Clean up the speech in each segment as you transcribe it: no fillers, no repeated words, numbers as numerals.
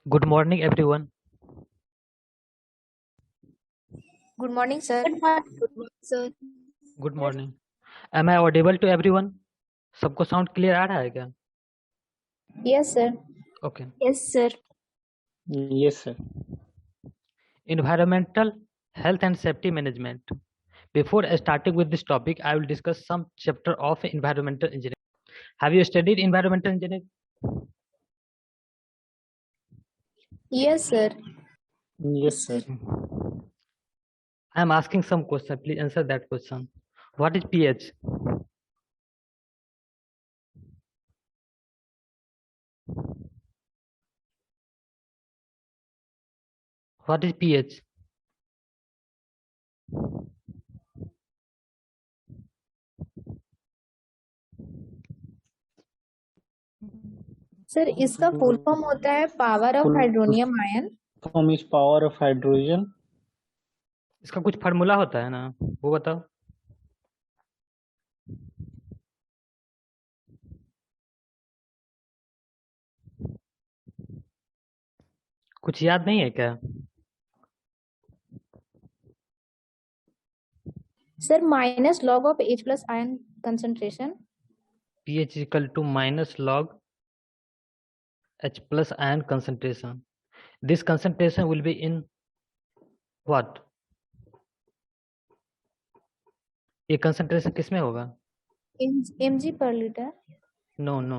Good morning, everyone. Good morning, sir. Good morning, sir. Good morning. Am I audible to everyone? सबको sound clear आ रहा है क्या? Yes, sir. Okay. Yes, sir. Yes, sir. Environmental health and safety management. Before starting with this topic, I will discuss some chapter of environmental engineering. Have you studied environmental engineering? Yes, sir. Yes, sir. I am asking some question. Please answer that question. What is pH? What is pH? Sir इसका full form होता है power of hydronium ion. Form is power of hydrogen. इसका कुछ formula होता है ना, वो बताओ। कुछ याद नहीं है क्या? Sir minus log of H plus ion concentration. pH is equal to minus log H plus ion concentration. This concentration will be in what? ये concentration किस में होगा? mg per liter। No.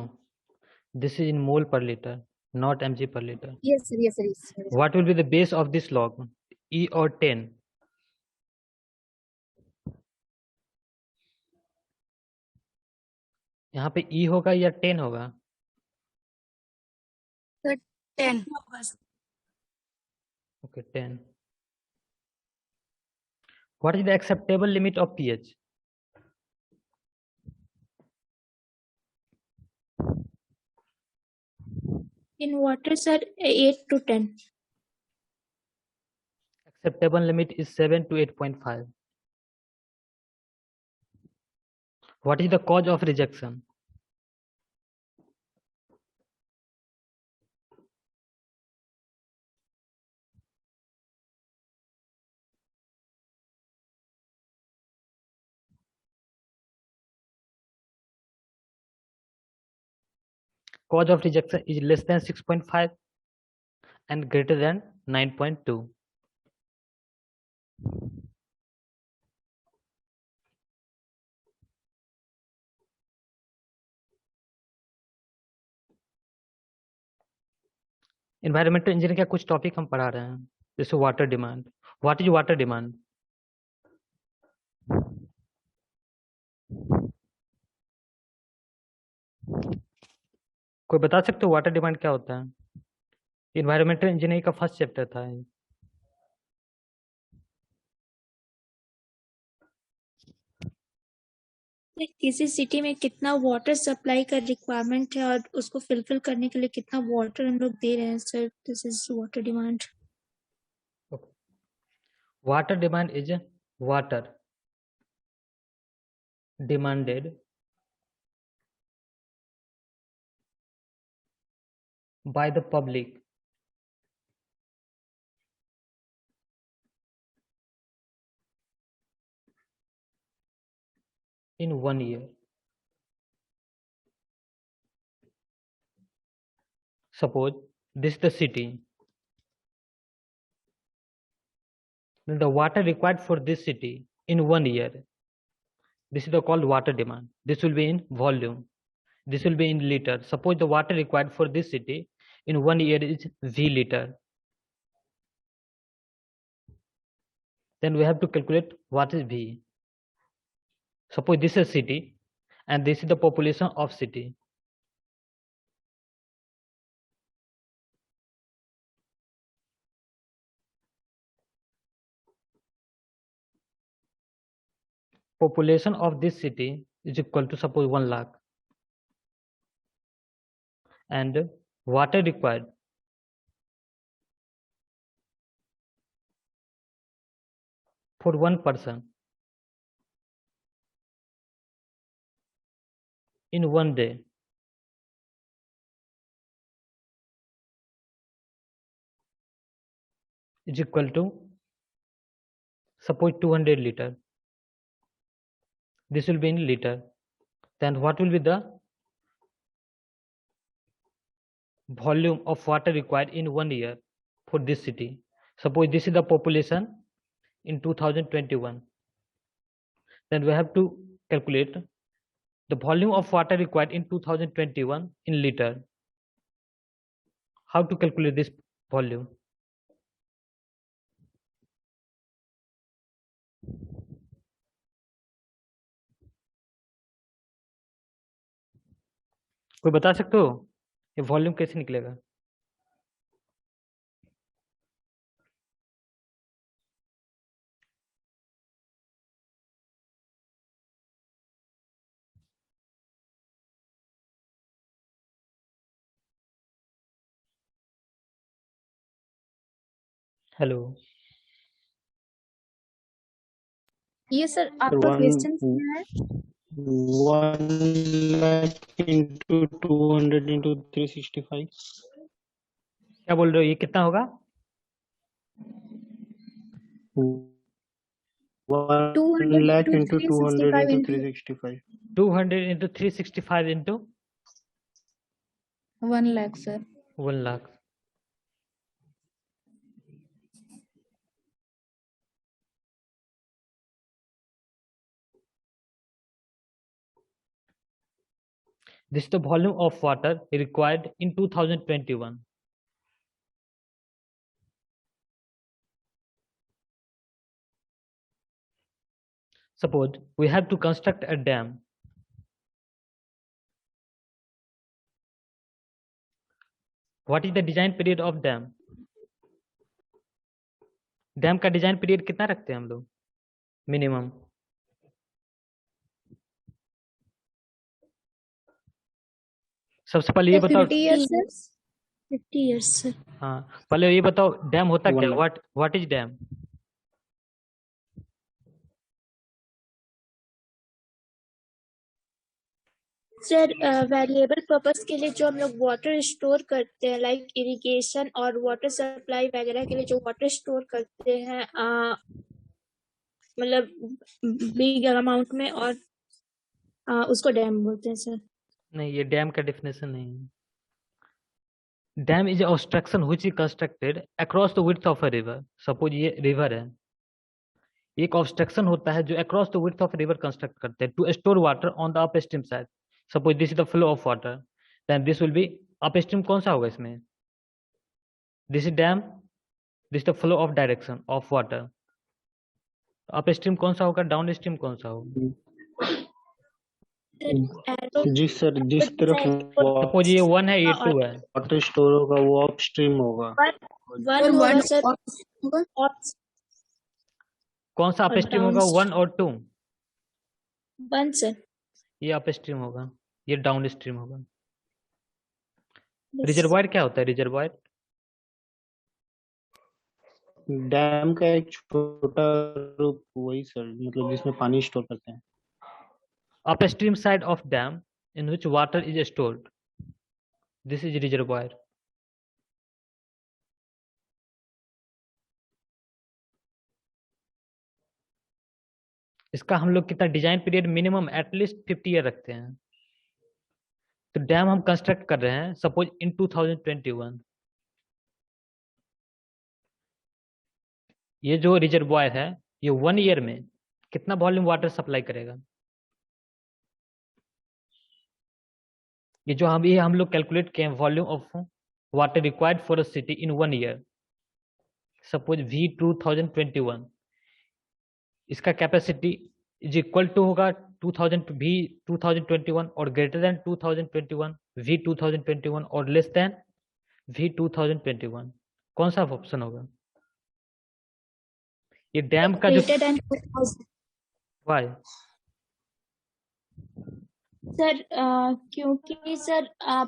This is in mole per liter, not mg per liter. Yes, sir. Yes, sir. Yes, sir. What will be the base of this log? E or 10? यहाँ पे E होगा या 10 होगा? 10. Okay, 10. What is the acceptable limit of pH? In water, sir, 8 to 10. Acceptable limit is 7 to 8.5. What is the cause of rejection? Cause of rejection is less than 6.5 and greater than 9.2. Environmental engineering का कुछ topic हम पढ़ा रहे हैं, जैसे water demand. What is water demand? कोई बता सकते हो वाटर डिमांड क्या होता है? इन्वायरमेंटल इंजीनियरिंग का फर्स्ट चैप्टर था ये. किसी सिटी में कितना वाटर सप्लाई का रिक्वायरमेंट है और उसको फिलफिल करने के लिए कितना वाटर हम लोग दे रहे हैं, sir, this is water demand. Water demand is water demanded by the public in 1 year. Suppose this is the city. Then the water required for this city in 1 year. This is the called water demand. This will be in volume. This will be in liter. Suppose the water required for this city in 1 year is V liter. Then we have to calculate what is V. Suppose this is a city and this is the population of city. Population of this city is equal to suppose 1 lakh. And water required for 1 person in 1 day is equal to suppose 200 liter. This will be in liter. Then what will be the volume of water required in 1 year for this city? Suppose this is the population in 2021. Then we have to calculate the volume of water required in 2021 in liter. How to calculate this volume? कोई बता सकते हो ये volume कैसे निकलेगा? Hello ये sir Sir, आपका question क्या है? 1 lakh into 200 into 365. क्या बोल रहे हो, ये कितना होगा? 1 lakh into 200 into 365. 200 into 365 into 1 lakh sir. 1 lakh. This is the volume of water required in 2021. Suppose we have to construct a dam. What is the design period of dam? Dam का design period कितना रखते हैं हम लोग minimum? सबसे पहले ये बताओ. 50 years सर. 50 years sir. हाँ, पहले ये बताओ डैम होता क्या? What is damn? Sir variable purpose के लिए जो हम लोग वाटर स्टोर करते हैं लाइक इरिगेशन और वाटर सप्लाई वगैरह के लिए जो वाटर स्टोर करते हैं मतलब बिग अमाउंट में और उसको डैम बोलते हैं सर. नहीं, ये डैम का डेफिनेशन नहीं है. Dam is obstruction which is constructed across the width of a river. Suppose ये रिवर है, एक ऑब्स्ट्रक्शन होता है जो across the width of river construct करते हैं to store water on the upstream side. Suppose this is the flow of water, then this will be upstream. कौन सा होगा इसमें? This is dam, this the flow of direction of water. Upstream कौन सा होगा, down stream कौन सा होगा? जी सर, जिस तरफ सपोज ये 1 है, ये 2 है. वाटर स्टोर होगा वो अपस्ट्रीम होगा. वन होगा सर. कौन सा अपस्ट्रीम होगा, 1 और 2? 1 सर. ये अपस्ट्रीम होगा, ये डाउन स्ट्रीम होगा. रिजर्वायर क्या होता है? रिजर्वायर डैम का एक छोटा रूप वही सर, मतलब जिसमें पानी स्टोर करते हैं. upstream side of dam in which water is stored. This is reservoir. इसका हम लोग कितना design period minimum at least 50 year रखते हैं. तो डैम हम कंस्ट्रक्ट कर रहे हैं सपोज इन 2021. ये जो रिजर्वायर है ये 1 ईयर में कितना वॉल्यूम वाटर सप्लाई करेगा? ये जो हम लोग कैलकुलेट किए हैं volume of water required for a city in 1 year. Suppose V 2021, इसका कैपेसिटी इज इक्वल टू होगा 2000 V 2021 और ग्रेटर देन 2021 V 2021 और लेस देन V 2021. कौन सा ऑप्शन होगा? ये डैम का जो वाई सर क्योंकि सर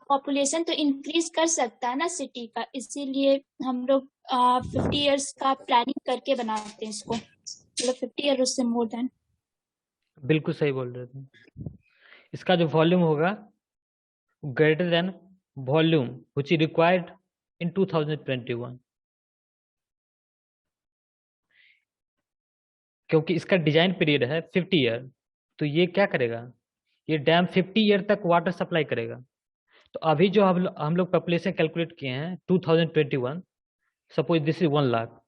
पॉपुलेशन तो इंक्रीज कर सकता है ना सिटी का, इसीलिए हम लोग 50 इयर्स का प्लानिंग करके बनाते हैं इसको, मतलब 50 ईयर उससे मोर देन. बिल्कुल सही बोल रहे थे. इसका जो वॉल्यूम होगा greater than volume which is required in 2021. क्योंकि इसका डिजाइन पीरियड है 50 ईयर, तो ये क्या करेगा, ये डैम 50 ईयर तक वाटर सप्लाई करेगा। तो अभी जो हम लोग पॉपुलेशन कैलकुलेट किए हैं 2021, सपोज दिस इज 1 लाख,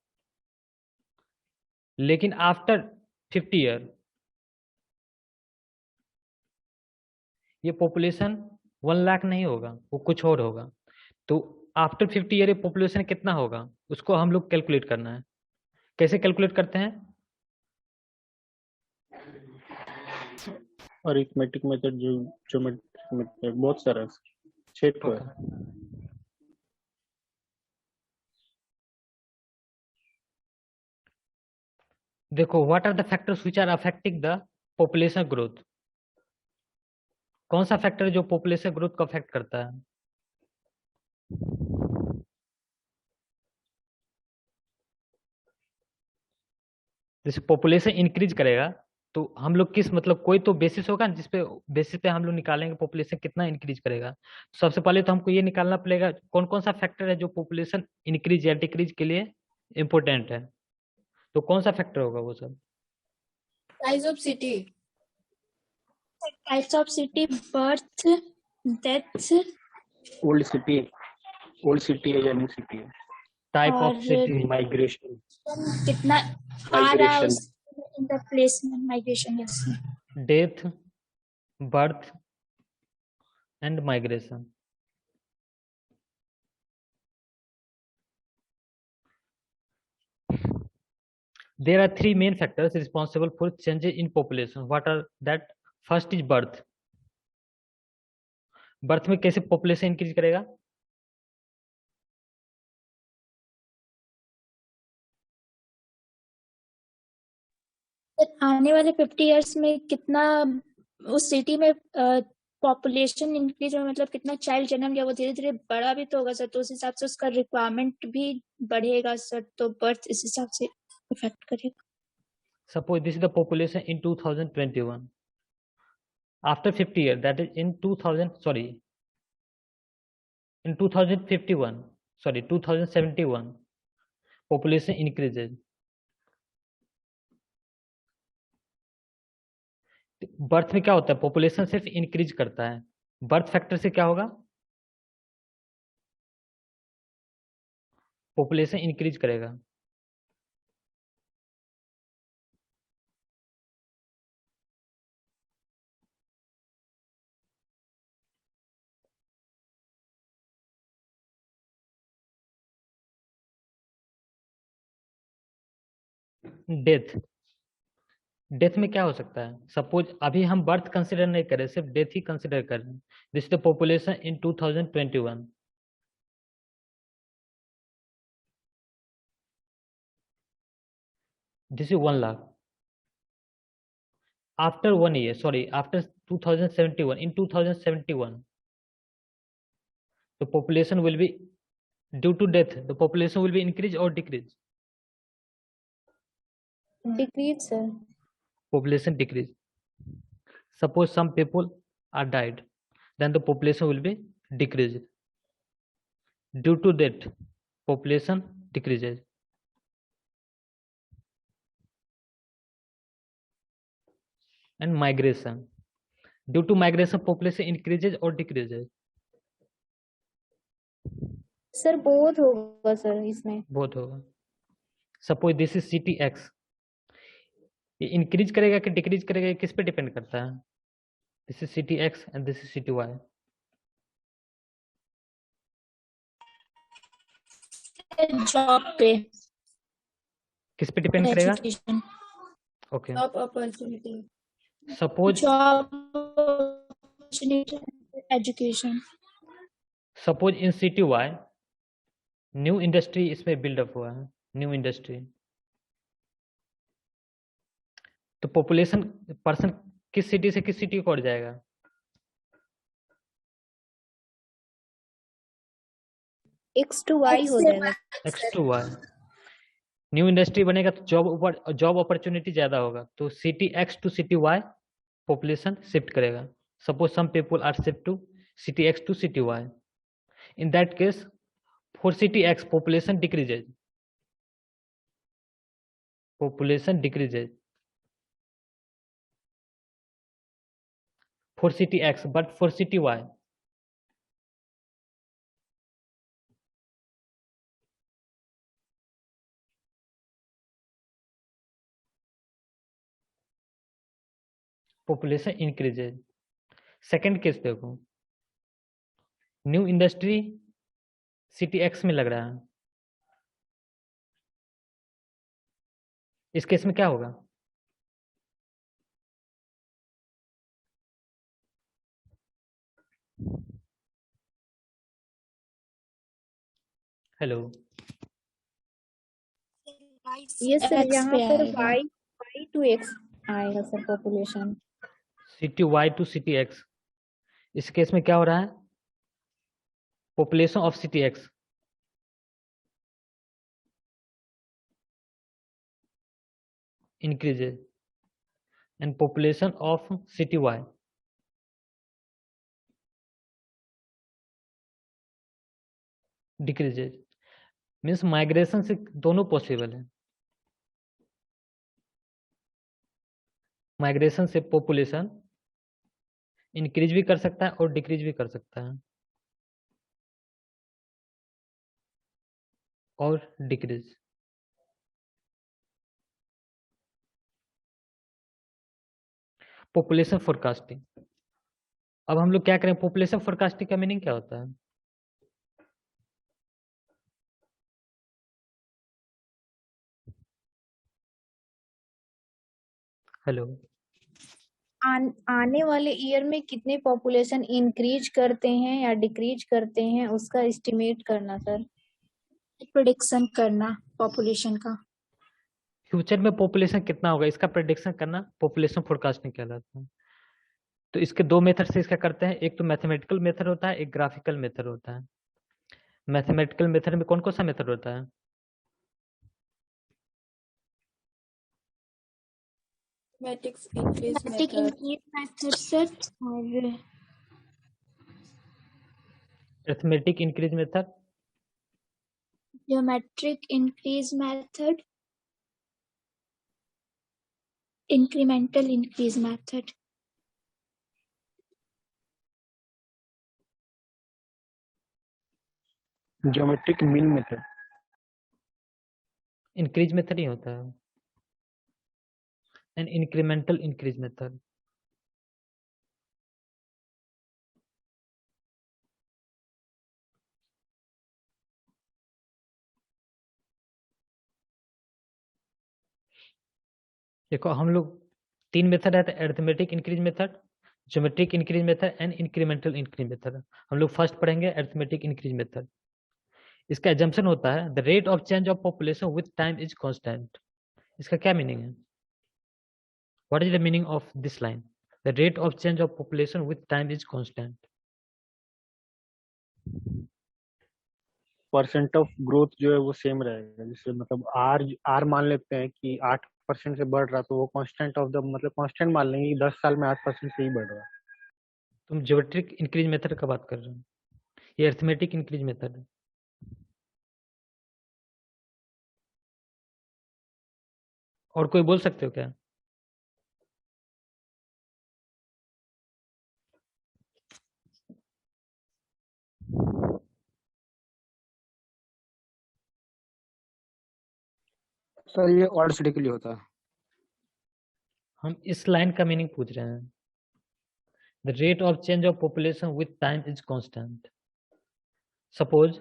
लेकिन आफ्टर 50 ईयर ये पॉपुलेशन 1 लाख नहीं होगा, वो कुछ और होगा। तो आफ्टर 50 ईयर पॉपुलेशन कितना होगा उसको हम लोग कैलकुलेट करना है। कैसे कैलकुलेट करते हैं? अरिथमेटिक मेथड, जो ज्योमेट्रिक मेथड, बहुत सारा है, 6 ठो है। देखो, what are the factors which are affecting the population growth. कौन सा फैक्टर जो पॉपुलेशन ग्रोथ को अफेक्ट करता है? जैसे पॉपुलेशन इंक्रीज करेगा तो हम लोग किस, मतलब कोई तो बेसिस होगा जिसपे बेसिस पे हम लोग निकालेंगे पॉपुलेशन कितना इंक्रीज करेगा। सबसे पहले तो हमको ये निकालना पड़ेगा कौन कौन सा फैक्टर है जो पॉपुलेशन इंक्रीज या डिक्रीज के लिए इम्पोर्टेंट है। तो कौन सा फैक्टर होगा वो सब? Size of city, types of city, birth, death, old city है या न्यू सिटी है, टाइप ऑफ और सिटी, माइग्रेशन, कितना आ रहा है उस in the placement, migration, yes. Death, birth and migration. There are three main factors responsible for changes in population. What are that? First is birth. Birth में कैसे population increase करेगा? आने वाले 50 इयर्स में कितना उस सिटी में पॉपुलेशन इंक्रीज में, मतलब कितना चाइल्ड जन्म लिया, वो धीरे धीरे बड़ा भी तो होगा सर, तो उस हिसाब से उसका रिक्वायरमेंट भी बढ़ेगा सर, तो बर्थ इस हिसाब से इफेक्ट करेगा। Suppose this is the population in 2021. After 50 years, that is in 2051, 2071, population increases. Birth में क्या होता है, पॉपुलेशन सिर्फ इंक्रीज करता है, बर्थ फैक्टर से क्या होगा, पॉपुलेशन इंक्रीज करेगा। डेथ, डेथ में क्या हो सकता है, सपोज अभी हम बर्थ कंसिडर नहीं करें, सिर्फ डेथ ही कंसिडर कर रहे हैं। This the population in 2021, this is 1 lakh. After 1 year, sorry after 2071, in 2071 the population will be, due to death the population will be increase or decrease? Decrease sir. Population decrease. Suppose some people are died, then the population will be decreased. Due to that population decreases. And migration, due to migration population increases or decreases? Sir बहुत होगा sir इसमें। बहुत होगा। Suppose this is city x, ये increase करेगा कि decrease करेगा, ये किस पे डिपेंड करता है? This is city X and this is city Y. Job पे, किस पे डिपेंड करेगा? Education, okay, job opportunity, suppose job opportunity, education. Suppose in city Y new industry इसमें बिल्डअप हुआ है, न्यू इंडस्ट्री, तो पॉपुलेशन पर्सन किस सिटी से किस सिटी को और जाएगा? एक्स टू वाई हो जाएगा। X to Y. New industry बनेगा तो जॉब अपॉर्चुनिटी ज्यादा होगा, तो city X to city Y population shift करेगा। Suppose some people are shift to city X to city Y, in that case for city X population decreases, population decreases for city X, but for city Y. Population increases. Second case देखो, new industry city X में लग रहा है, इस case में क्या होगा? Hello, ये सर X यहाँ पे पर आएगा। y to x आएगा sir population. City Y to city X, इस केस में क्या हो रहा है? Population of city X increases and population of city Y decreases. Means migration से दोनों पॉसिबल है, माइग्रेशन से पॉपुलेशन इंक्रीज भी कर सकता है और डिक्रीज भी कर सकता है, और डिक्रीज। पॉपुलेशन फोरकास्टिंग, अब हम लोग क्या करें? पॉपुलेशन फोरकास्टिंग का मीनिंग क्या होता है? हेलो, आने वाले ईयर में कितने पॉपुलेशन इंक्रीज करते हैं या डिक्रीज करते हैं उसका एस्टिमेट करना सर। प्रिडिक्शन करना पॉपुलेशन का। फ्यूचर में पॉपुलेशन कितना होगा इसका प्रेडिक्शन करना पॉपुलेशन फोरकास्टिंग कहलाता है। तो इसके दो मेथड से इसका करते हैं, एक तो मैथमेटिकल मेथड होता है, एक ग्राफिकल मेथड होता है। मैथमेटिकल मेथड में कौन कौन सा मेथड होता है? मैथमेटिक इंक्रीज मेथड सर, और arithmetic increase method, geometric increase method, incremental increase method. Geometric mean method. Increase method ही होता है, एंड इंक्रीमेंटल इंक्रीज मेथड। देखो हम लोग तीन मेथड है, arithmetic increase method, geometric increase method and incremental increase method. हम लोग फर्स्ट पढ़ेंगे अरिथमेटिक इंक्रीज मेथड। इसका एजम्पशन होता है the rate of change of population with time is constant. इसका क्या मीनिंग है? What is the meaning of this line? The rate of change of population with time is constant. Percent of growth जो है वो same रहेगा, जैसे मतलब are मान लेते हैं कि 8% से बढ़ रहा, तो वो कांस्टेंट ऑफ द मतलब कांस्टेंट मान लेंगे कि 10 साल में 8% से ही बढ़ रहा है। तुम ज्योमेट्रिक इंक्रीज मेथड का बात कर रहे हो, ये अरिथमेटिक इंक्रीज मेथड है। और कोई बोल सकते हो क्या? सर ये ऑड सिटी के लिए होता है। हम इस लाइन का मीनिंग पूछ रहे हैं, the rate of change of population with time is constant. Suppose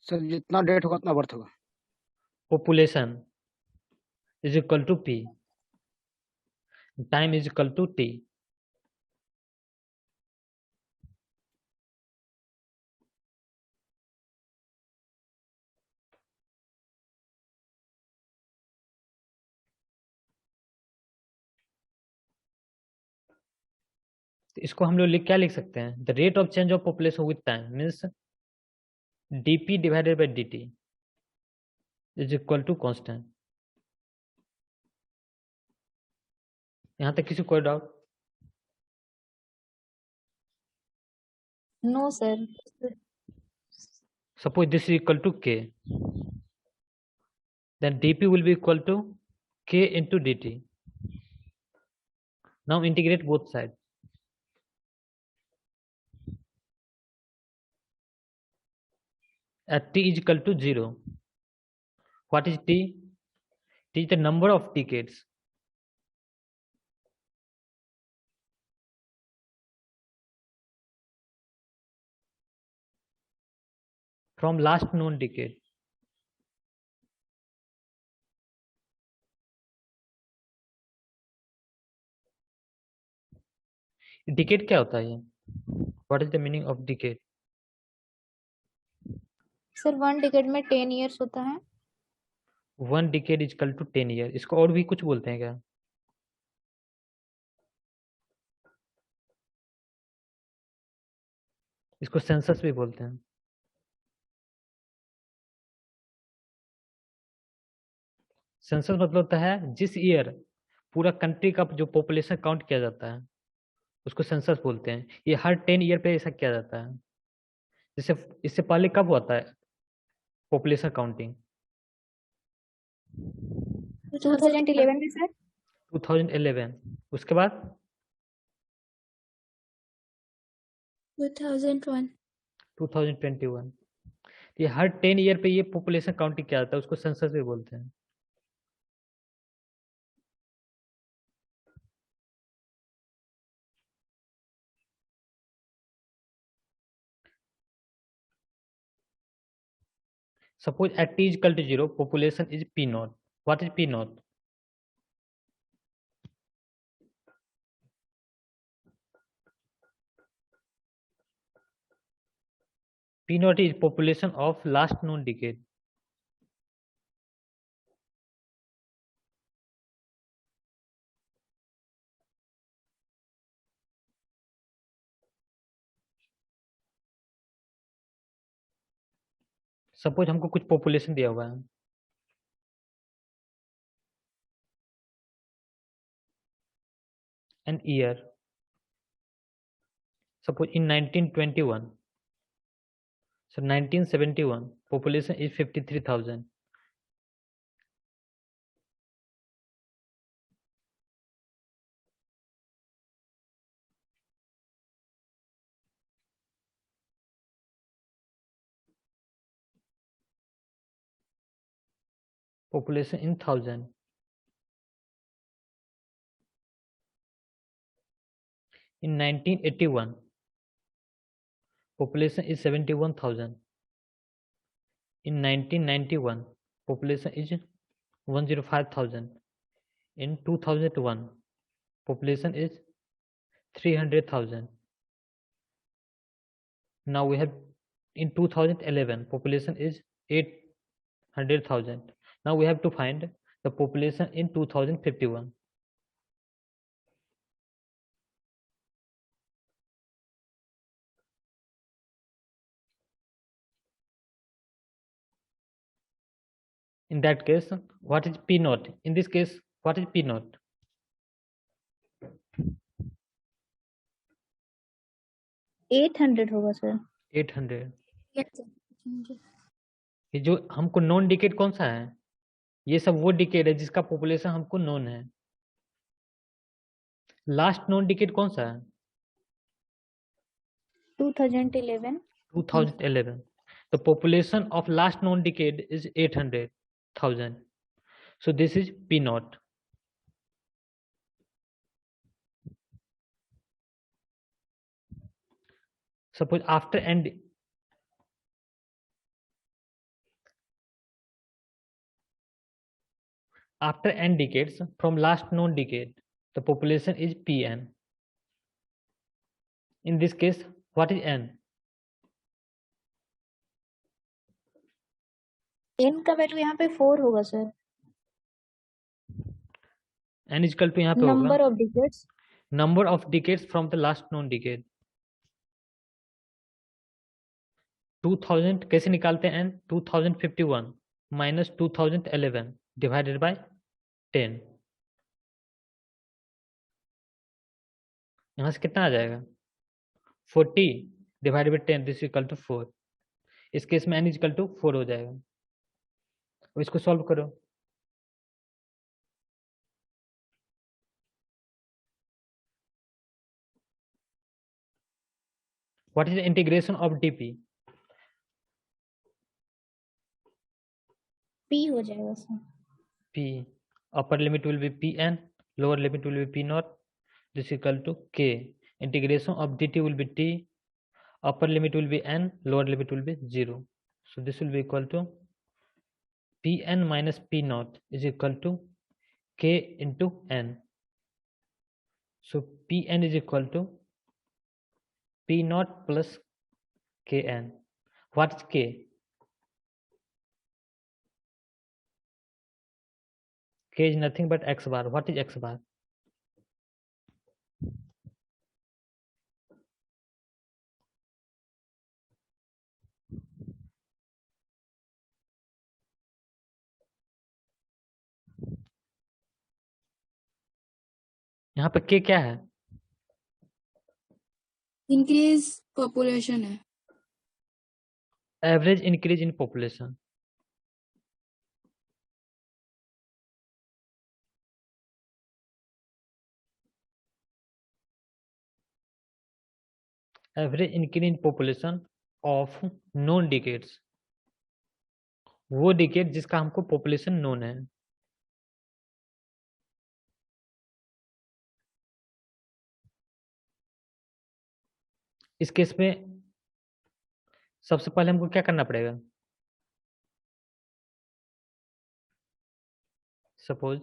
sir जितना डेट होगा उतना बर्थ होगा। population is equal to p, time is equal to t। तो इसको हम लोग क्या लिख सकते हैं? The rate of change of population with time means dp divided by dt is equal to constant. यहाँ तक किसी कोई doubt? No sir. Suppose this is equal to k, then dp will be equal to k into dt. Now integrate both sides. at t is equal to 0. What is t? T is the number of decades. From last known decade. Decade क्या होता है ये? What is the meaning of decade? Sir 1 decade में 10 years होता है. 1 decade is equal to 10 year. इसको और भी कुछ बोलते हैं क्या? इसको सेंसस भी बोलते हैं. सेंसस मतलब होता है जिस ईयर पूरा कंट्री का जो पॉपुलेशन काउंट किया जाता है उसको सेंसस बोलते हैं. ये हर 10 ईयर पे ऐसा किया जाता है. जैसे इससे पहले कब होता है पॉपुलेशन काउंटिंग? 2011 में सर. 2011. उसके बाद 2001. 2021. ये हर 10 ईयर पे ये पॉपुलेशन काउंटिंग किया जाता है, उसको सेंसस भी बोलते हैं. Suppose at t is equal to 0, population is P naught. What is P naught? P naught is population of last known decade. Suppose हमको कुछ पॉपुलेशन दिया हुआ है. An year. Suppose in 1921. So 1971 population is 53,000. Population in thousand. In 1981 population is 71,000. In 1991 population is 105,000. In 2001 population is 300,000. Now we have in 2011 population is 800,000. Now we have to find the population in 2051. In that case, what is P naught? In this case, what is P naught? 800 होगा sir. 800. Yes, sir. ये जो हमको non decade कौन सा है? ये सब वो डिकेड है जिसका पॉपुलेशन हमको नॉन है. लास्ट नॉन डिकेड कौन सा है? 2011. 2011. The population of last known decade is 800,000. So this is P naught. Suppose after n decades from last known decade, the population is Pn. In this case, what is n? n का value यहाँ पे 4 होगा sir. n is equal to यहाँ पे number होगा of decades. number of decades from the last known decade. 2000 कैसे निकालते हैं n? 2051 minus 2011 divided by 10. यहाँ से कितना आ जाएगा? 40 divided by 10, this is equal to 4. इस केस में n is equal to 4 हो जाएगा. अब इसको सॉल्व करो. What is the integration of dp? P हो जाएगा sir. P. Upper limit will be Pn, lower limit will be P naught. This is equal to K. Integration of dt will be T. Upper limit will be N, lower limit will be 0. So this will be equal to Pn minus P naught is equal to K into N. So Pn is equal to P naught plus Kn. What is K? K is nothing but x bar. What is x bar? यहाँ पे K क्या है? Increase population है। Average increase in population. Average increase in population of known decades. वो decade जिसका हमको population known है। इस केस में सबसे पहले हमको क्या करना पड़ेगा? Suppose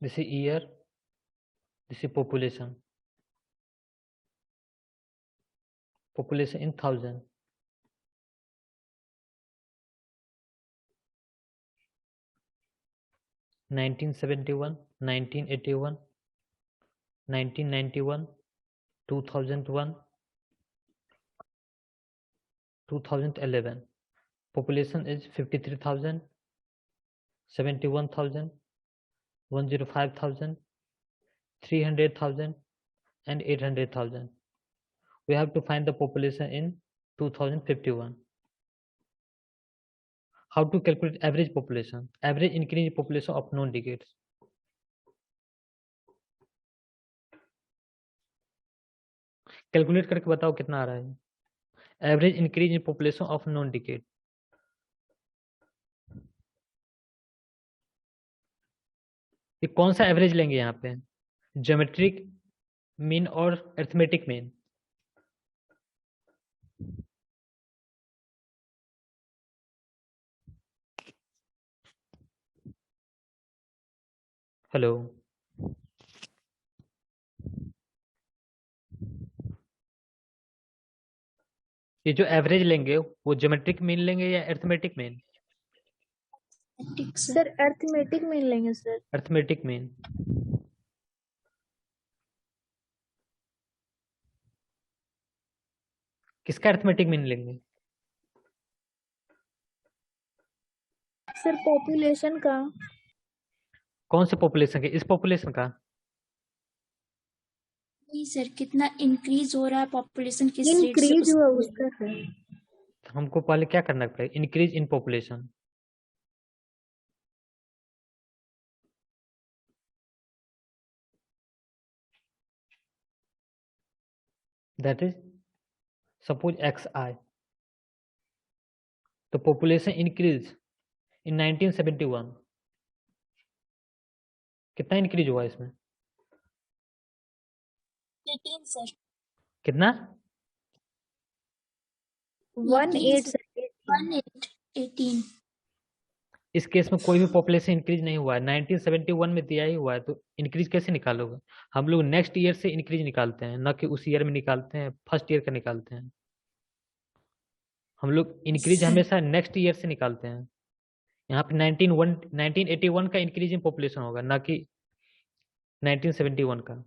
this is year, this is population in 1000. Nineteen 71, 1981, 1991, 2001, 2011. Population is 53,000, 71,000, 105,000, 300,000 and 800,000. We have to find the population in 2051. How to calculate average population? Average increase in population of known decades. Calculate करके बताओ कितना आ रहा है? Average increase in population of non decade. ये कौन सा average लेंगे यहाँ पे? ज्योमेट्रिक मीन और अरिथमेटिक मीन? हेलो, ये जो एवरेज लेंगे वो ज्योमेट्रिक मीन लेंगे या arithmetic mean? Sir arithmetic mean लेंगे सर। Arithmetic mean. किसका अरिथमेटिक मीन लेंगे? सर पॉपुलेशन का। कौन से पॉपुलेशन के? इस पॉपुलेशन का? नहीं सर, कितना इंक्रीज हो रहा है पॉपुलेशन, किस रेट से इंक्रीज हुआ उसका सर। हमको पहले क्या करना पड़ेगा? Increase in population. That is, suppose xi. The population increase in 1971. कितना इंक्रीज हुआ इसमें? 18 सर। कितना? 18। इस केस में कोई भी पॉपुलेशन इंक्रीज नहीं हुआ है, 1971 में दिया ही हुआ है, तो इंक्रीज कैसे निकालोगे? हम लोग नेक्स्ट ईयर से इंक्रीज निकालते हैं, न कि उस ईयर में निकालते हैं, फर्स्ट ईयर का निकालते हैं. हम लोग इंक्रीज हमेशा नेक्स्ट ईयर से निकालते हैं. यहाँ पे 1981 का इंक्रीज इन पॉपुलेशन होगा, ना कि 1971 का.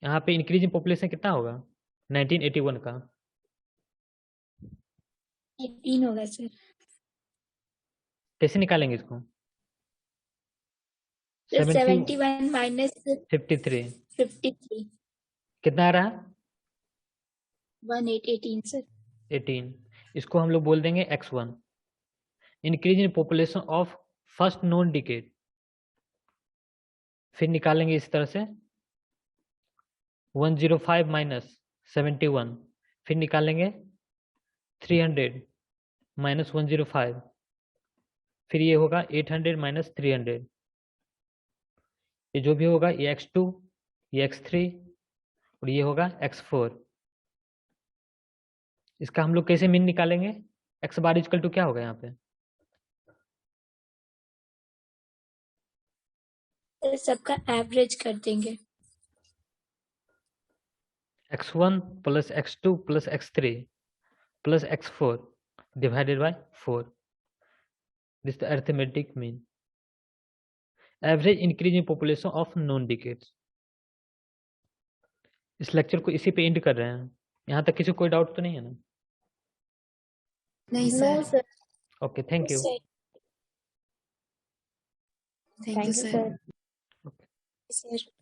यहाँ पे इंक्रीज इन पॉपुलेशन कितना होगा 1981 का? 18 होगा सर। कैसे निकालेंगे इसको? 71 माइनस 53 53 कितना आ रहा? 18 सर। 18. इसको हम लोग बोल देंगे x1. Increase in population of first known decade फिर निकालेंगे इस तरह से 105 माइनस 71, फिर निकालेंगे 300 माइनस 105, फिर ये होगा 800 माइनस 300, ये जो भी होगा ये x2, ये x3 और ये होगा x4। इसका हम लोग कैसे मीन निकालेंगे? x बार इक्वल टू क्या होगा यहाँ पे? सर सबका एवरेज कर देंगे। x1 plus x2 plus x3 plus x4 divided by 4. This is the arithmetic mean. Average increase in population of known decades. इस लेक्चर को इसी पे एंड कर रहे हैं। यहाँ तक किसी को कोई डाउट तो नहीं है ना? नहीं no sir. Sir. Okay, thank you. Thank you sir. Sir. Sir